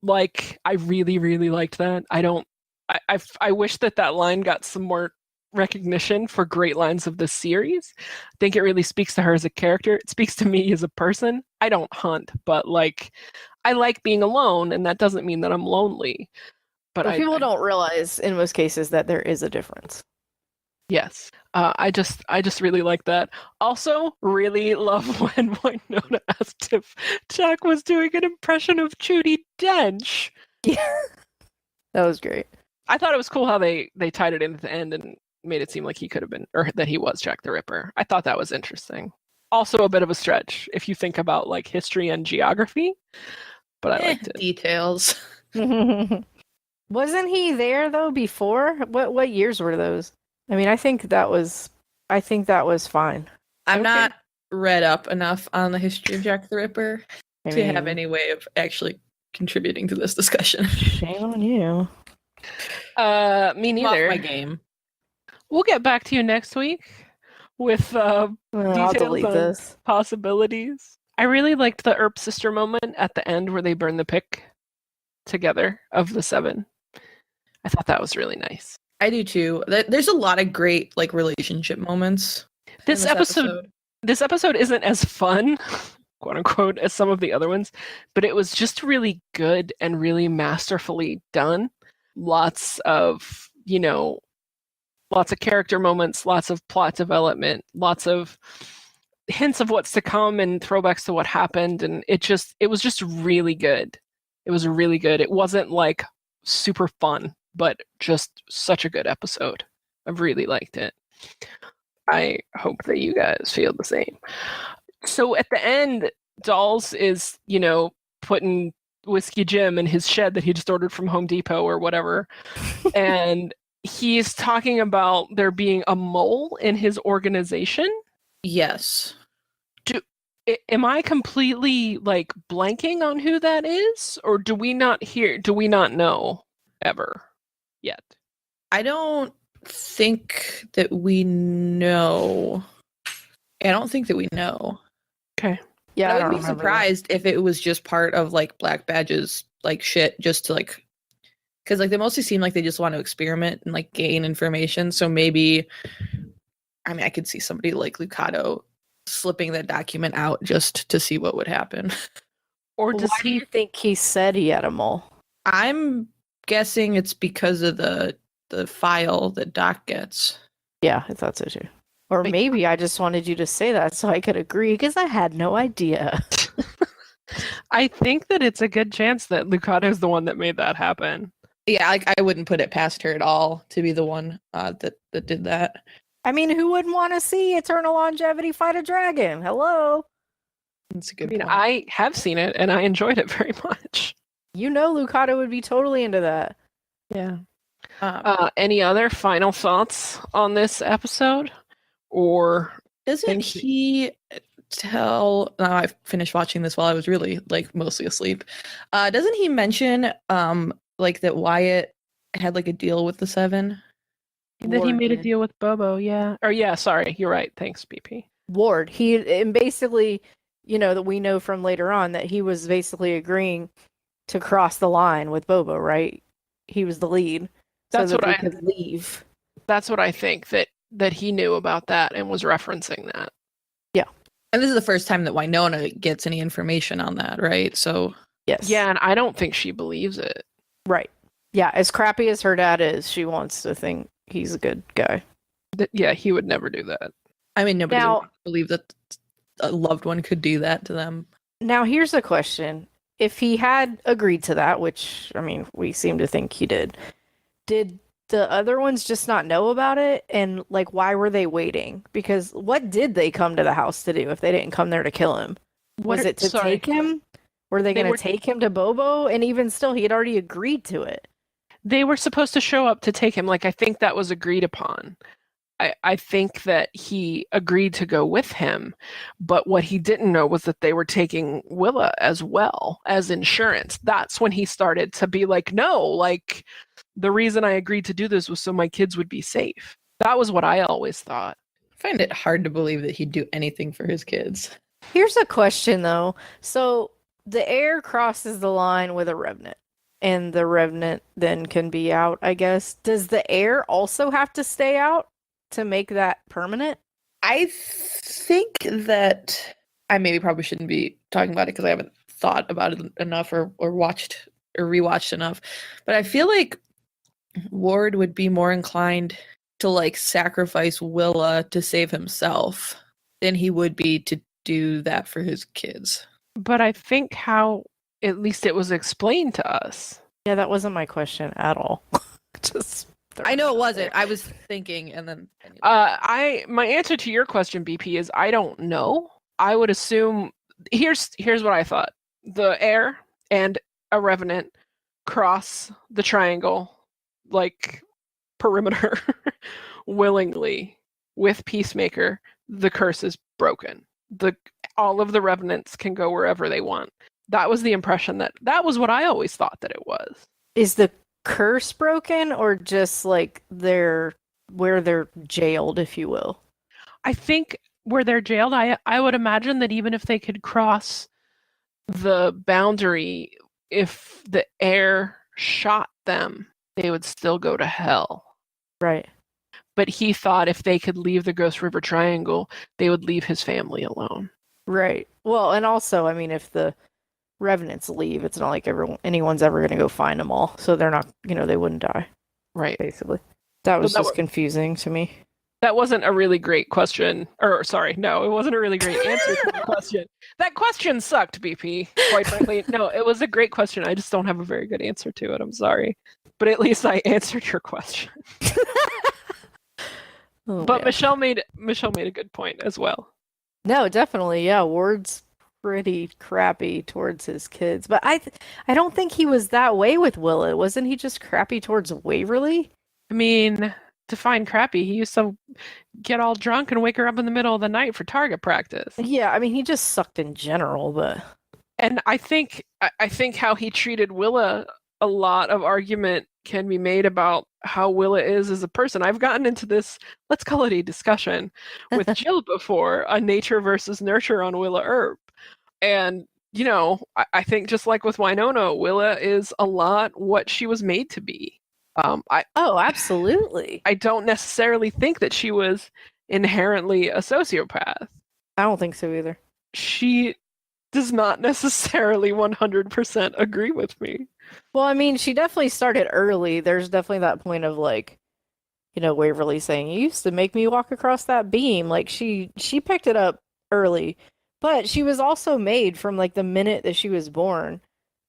Like, I really, really liked that. I wish that line got some more recognition for great lines of this series. I think it really speaks to her as a character. It speaks to me as a person. I don't hunt, but like, I like being alone, and that doesn't mean that I'm lonely. But people don't realize in most cases that there is a difference. Yes. I just really like that. Also, really love when Wynonna asked if Jack was doing an impression of Judi Dench. Yeah. That was great. I thought it was cool how they tied it in at the end and made it seem like he could have been, or that he was Jack the Ripper. I thought that was interesting. Also a bit of a stretch if you think about like history and geography, but I liked it. Details. Wasn't he there though before? What years were those? I mean, I think that was fine. I'm Okay. not read up enough on the history of Jack the Ripper to have any way of actually contributing to this discussion. Shame on you. Me I'm off neither. my game. We'll get back to you next week with I'll details delete on this. possibilities. I really liked the Earp sister moment at the end where they burn the pick together of the 7. I thought that was really nice. I do too. There's a lot of great like relationship moments. This episode isn't as fun, quote unquote, as some of the other ones, but it was just really good and really masterfully done. Lots of character moments, lots of plot development, lots of hints of what's to come and throwbacks to what happened, and it was just really good. It was really good. It wasn't like super fun, but just such a good episode. I really liked it. I hope that you guys feel the same. So at the end, Dolls is, putting Whiskey Jim in his shed that he just ordered from Home Depot or whatever. And he's talking about there being a mole in his organization. Yes. Am I completely like blanking on who that is? Or do we not know ever yet? I don't think that we know. I don't think that we know. Okay. Yeah, I wouldn't be surprised if it was just part of like Black Badge's like shit, just to like, because like they mostly seem like they just want to experiment and like gain information. So maybe, I mean, I could see somebody like Lucado slipping that document out just to see what would happen. Or Why does do you think he said he had a mole? I'm guessing it's because of the file that Doc gets. Yeah, I thought so too. Or maybe I just wanted you to say that so I could agree because I had no idea. I think that it's a good chance that Lucado's the one that made that happen. Yeah, like I wouldn't put it past her at all to be the one that did that. I mean, who wouldn't want to see Eternal Longevity fight a dragon? Hello? That's a good I mean, point. I have seen it and I enjoyed it very much. You know Lucado would be totally into that. Yeah. Any other final thoughts on this episode? Or doesn't he tell? I finished watching this while I was really like mostly asleep. Doesn't he mention like that Wyatt had like a deal with the 7? That he made a deal with Bobo, yeah. Or yeah, sorry, you're right. Thanks, BP. Ward. And basically, that we know from later on that he was basically agreeing to cross the line with Bobo, right? He was the lead. That's so what I could leave. That's what I think, that he knew about that and was referencing that. Yeah. And this is the first time that Wynonna gets any information on that, right? So yes. Yeah, and I don't think she believes it. Right. Yeah, as crappy as her dad is, she wants to think he's a good guy. Yeah, he would never do that. I mean, nobody would believe that a loved one could do that to them. Now, here's a question. If he had agreed to that, which, I mean, we seem to think he did the other ones just not know about it? And, like, why were they waiting? Because what did they come to the house to do if they didn't come there to kill him? Was it to take him? Were they going to take him to Bobo? And even still, he had already agreed to it. They were supposed to show up to take him. Like, I think that was agreed upon. I think that he agreed to go with him, but what he didn't know was that they were taking Willa as well as insurance. That's when he started to be like, no, like, the reason I agreed to do this was so my kids would be safe. That was what I always thought. I find it hard to believe that he'd do anything for his kids. Here's a question though. So the heir crosses the line with a revenant, and the revenant then can be out, I guess. Does the heir also have to stay out to make that permanent? I think that I maybe probably shouldn't be talking about it because I haven't thought about it enough or watched or rewatched enough. But I feel like Ward would be more inclined to like sacrifice Willa to save himself than he would be to do that for his kids. But I think how at least it was explained to us. Yeah, that wasn't my question at all. Just I know it wasn't. I was thinking, and then my answer to your question, BP, is I don't know. I would assume here's what I thought. The heir and a revenant cross the triangle like perimeter willingly with Peacemaker. The curse is broken. All of the revenants can go wherever they want. That was the impression that was what I always thought that it was. Is the curse broken, or just like where they're jailed, if you will? I think where they're jailed, I would imagine that even if they could cross the boundary, if the heir shot them, they would still go to hell. Right. But he thought if they could leave the Ghost River Triangle, they would leave his family alone. Right. Well, and also, I mean, if the revenants leave, it's not like anyone's ever going to go find them all. So they're not, they wouldn't die. Right. Basically. That was just confusing to me. That wasn't a really great question. Or, sorry, no, it wasn't a really great answer to the question. That question sucked, BP, quite frankly. No, it was a great question. I just don't have a very good answer to it. I'm sorry. But at least I answered your question. But man. Michelle made a good point as well. No, definitely. Yeah, Ward's pretty crappy towards his kids. But I don't think he was that way with Willa. Wasn't he just crappy towards Waverly? I mean, define crappy. He used to get all drunk and wake her up in the middle of the night for target practice. Yeah, I mean, he just sucked in general, but... And I think how he treated Willa, a lot of argument can be made about how Willa is as a person. I've gotten into this, let's call it a discussion, with Jill before, a nature versus nurture on Wynonna Earp. And, I think just like with Wynonna, Willa is a lot what she was made to be. Absolutely. I don't necessarily think that she was inherently a sociopath. I don't think so either. She does not necessarily 100% agree with me. Well, I mean, she definitely started early. There's definitely that point of like, Waverly saying, "You used to make me walk across that beam." Like she picked it up early, but she was also made from like the minute that she was born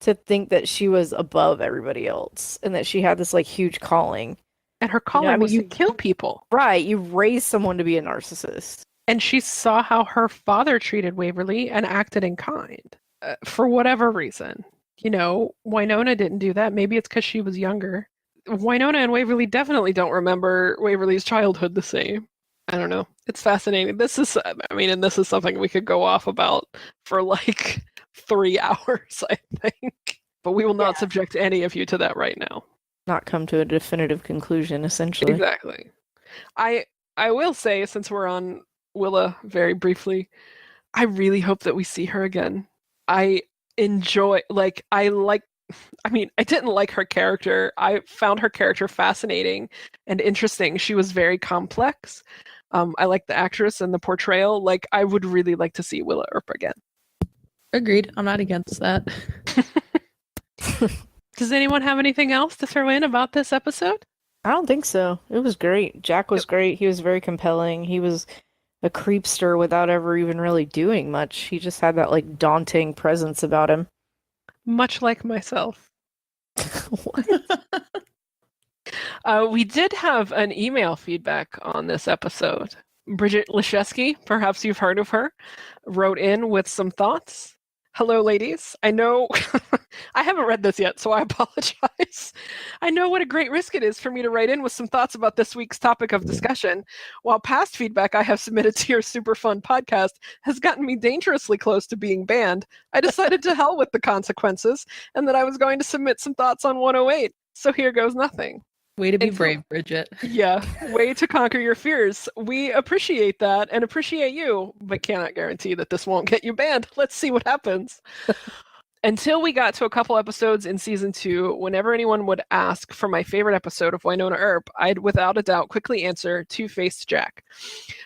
to think that she was above everybody else and that she had this like huge calling. And her calling was to kill people. Right. You raise someone to be a narcissist. And she saw how her father treated Waverly and acted in kind for whatever reason. Wynonna didn't do that. Maybe it's because she was younger. Wynonna and Waverly definitely don't remember Waverly's childhood the same. I don't know. It's fascinating. This is something we could go off about for like 3 hours, I think. But we will not subject any of you to that right now. Not come to a definitive conclusion, essentially. Exactly. I will say, since we're on Willa very briefly, I really hope that we see her again. I didn't like her character. I found her character fascinating and interesting. She was very complex. I like the actress and the portrayal. Like, I would really like to see Wynonna Earp again. Agreed. I'm not against that. Does anyone have anything else to throw in about this episode? I don't think so. It was great. Jack was great. He was very compelling. He was a creepster without ever even really doing much. He just had that like daunting presence about him. Much like myself. What? We did have an email feedback on this episode. Bridget Leszewski, perhaps you've heard of her, wrote in with some thoughts. Hello, ladies. I know I haven't read this yet, so I apologize. I know what a great risk it is for me to write in with some thoughts about this week's topic of discussion. While past feedback I have submitted to your super fun podcast has gotten me dangerously close to being banned, I decided to hell with the consequences and that I was going to submit some thoughts on 108. So here goes nothing. Way to be Until- brave, Bridget. Yeah, way to conquer your fears. We appreciate that and appreciate you, but cannot guarantee that this won't get you banned. Let's see what happens. Until we got to a couple episodes in season 2, whenever anyone would ask for my favorite episode of Wynonna Earp, I'd without a doubt quickly answer Two-Faced Jack.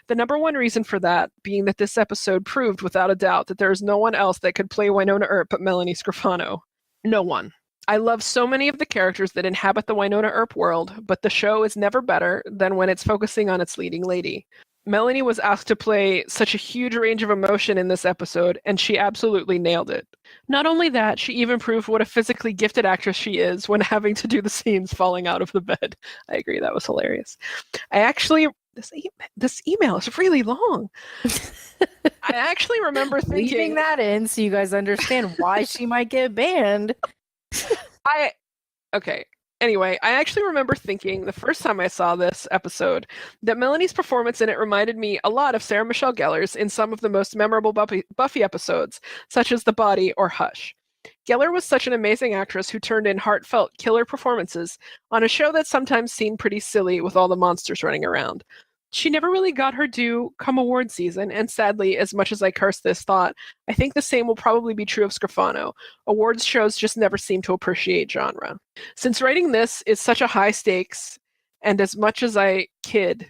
The number one reason for that being that this episode proved without a doubt that there is no one else that could play Wynonna Earp but Melanie Scrofano. No one. I love so many of the characters that inhabit the Wynonna Earp world, but the show is never better than when it's focusing on its leading lady. Melanie was asked to play such a huge range of emotion in this episode, and she absolutely nailed it. Not only that, she even proved what a physically gifted actress she is when having to do the scenes falling out of the bed. I agree, that was hilarious. This email is really long. I actually remember thinking... Leaving that in so you guys understand why she might get banned. Okay. Anyway, I actually remember thinking the first time I saw this episode that Melanie's performance in it reminded me a lot of Sarah Michelle Gellar's in some of the most memorable Buffy episodes, such as The Body or Hush. Gellar was such an amazing actress who turned in heartfelt killer performances on a show that sometimes seemed pretty silly with all the monsters running around. She never really got her due come award season, and sadly, as much as I curse this thought, I think the same will probably be true of Scrofano. Awards shows just never seem to appreciate genre. Since writing this is such high stakes, and as much as I kid,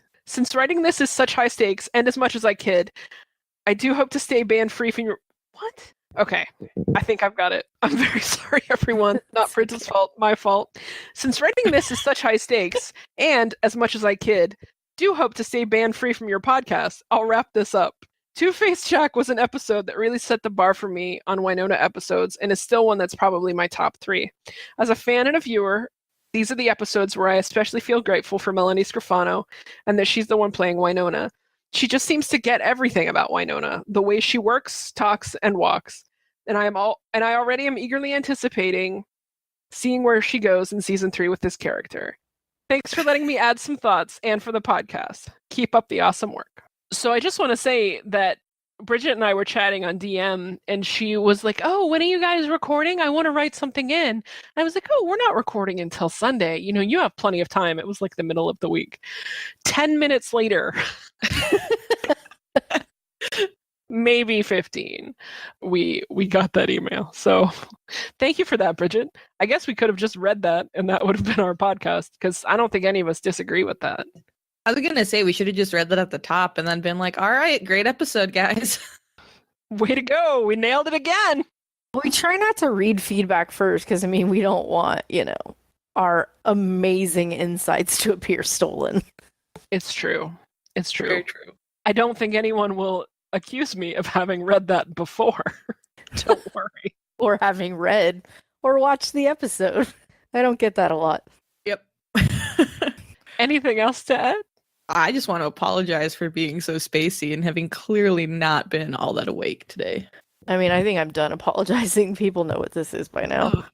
I do hope to stay banned-free from your... What? Okay, I think I've got it. I'm very sorry, everyone. Not Bridget's fault, my fault. Since writing this is such high stakes, and as much as I kid, do hope to stay banned-free from your podcast, I'll wrap this up. Two-Faced Jack was an episode that really set the bar for me on Wynonna episodes, and is still one that's probably my top 3. As a fan and a viewer, these are the episodes where I especially feel grateful for Melanie Scrofano, and that she's the one playing Wynonna. She just seems to get everything about Wynonna, the way she works, talks, and walks. And I already am eagerly anticipating seeing where she goes in season 3 with this character. Thanks for letting me add some thoughts and for the podcast. Keep up the awesome work. So I just want to say that Bridget and I were chatting on DM, and she was like, oh, when are you guys recording? I want to write something in. And I was like, oh, we're not recording until Sunday. You know, you have plenty of time. It was like the middle of the week. 10 minutes later, maybe 15, we got that email. So thank you for that, Bridget. I guess we could have just read that and that would have been our podcast, because I don't think any of us disagree with that. I was gonna say we should have just read that at the top and then been like, all right, great episode, guys. Way to go. We nailed it again. We try not to read feedback first because, I mean, we don't want, our amazing insights to appear stolen. It's true. It's true. Very true. I don't think anyone will accuse me of having read that before. Don't worry. Or having read or watched the episode. I don't get that a lot. Yep. Anything else to add? I just want to apologize for being so spacey and having clearly not been all that awake today. I mean, I think I'm done apologizing. People know what this is by now.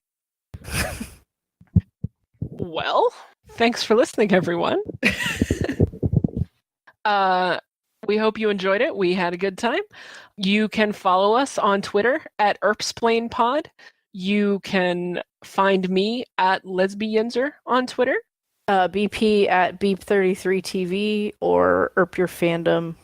Well, thanks for listening, everyone. We hope you enjoyed it. We had a good time. You can follow us on Twitter at ErpsplainPod. You can find me at Lesbienzer on Twitter. BP at Beep33TV, or Earp Your Fandom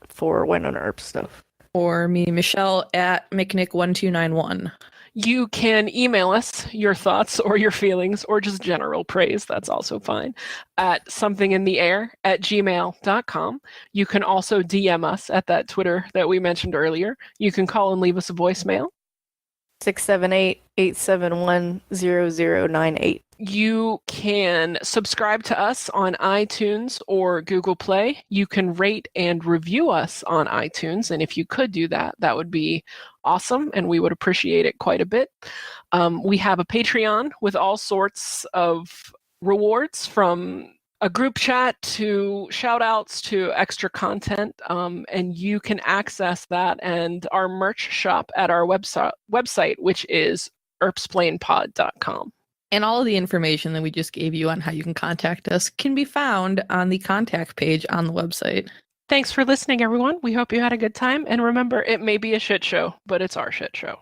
for Wynonna Earp stuff. Or me, Michelle, at McNick1291. You can email us your thoughts or your feelings or just general praise. That's also fine. At somethingintheair@gmail.com. You can also DM us at that Twitter that we mentioned earlier. You can call and leave us a voicemail. 678-871-0098. You can subscribe to us on iTunes or Google Play. You can rate and review us on iTunes. And if you could do that, that would be awesome. And we would appreciate it quite a bit. We have a Patreon with all sorts of rewards, from a group chat to shout outs to extra content. And you can access that and our merch shop at our website, which is erpsplainpod.com. And all of the information that we just gave you on how you can contact us can be found on the contact page on the website. Thanks for listening, everyone. We hope you had a good time. And remember, it may be a shit show, but it's our shit show.